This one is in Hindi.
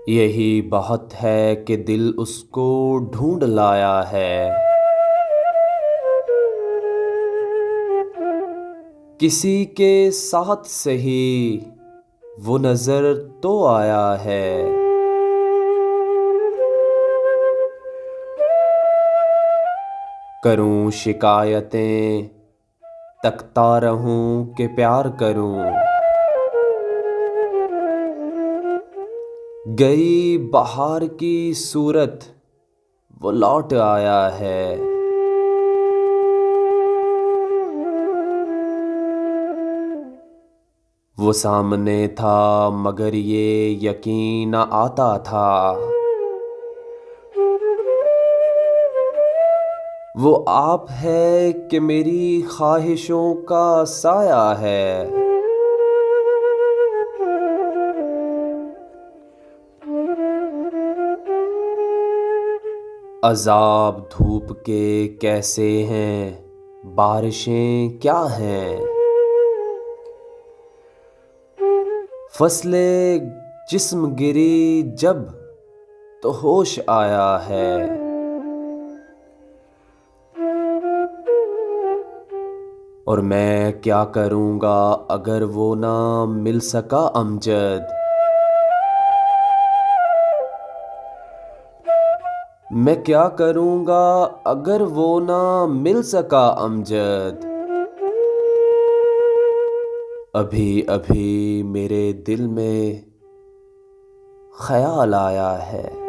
यही बहुत है कि दिल उसको ढूंढ लाया है। किसी के साथ सही वो नजर तो आया है। करूं शिकायतें तकता रहूं कि प्यार करूं। गई बहार की सूरत वो लौट आया है। वो सामने था मगर ये यकीन न आता था। वो आप है कि मेरी ख्वाहिशों का साया है। अजाब धूप के कैसे हैं, बारिशें क्या हैं। फसलें जिस्म गिरी जब तो होश आया है। और मैं क्या करूँगा अगर वो ना मिल सका अमजद। मैं क्या करूँगा अगर वो ना मिल सका अमजद। अभी अभी मेरे दिल में ख्याल आया है।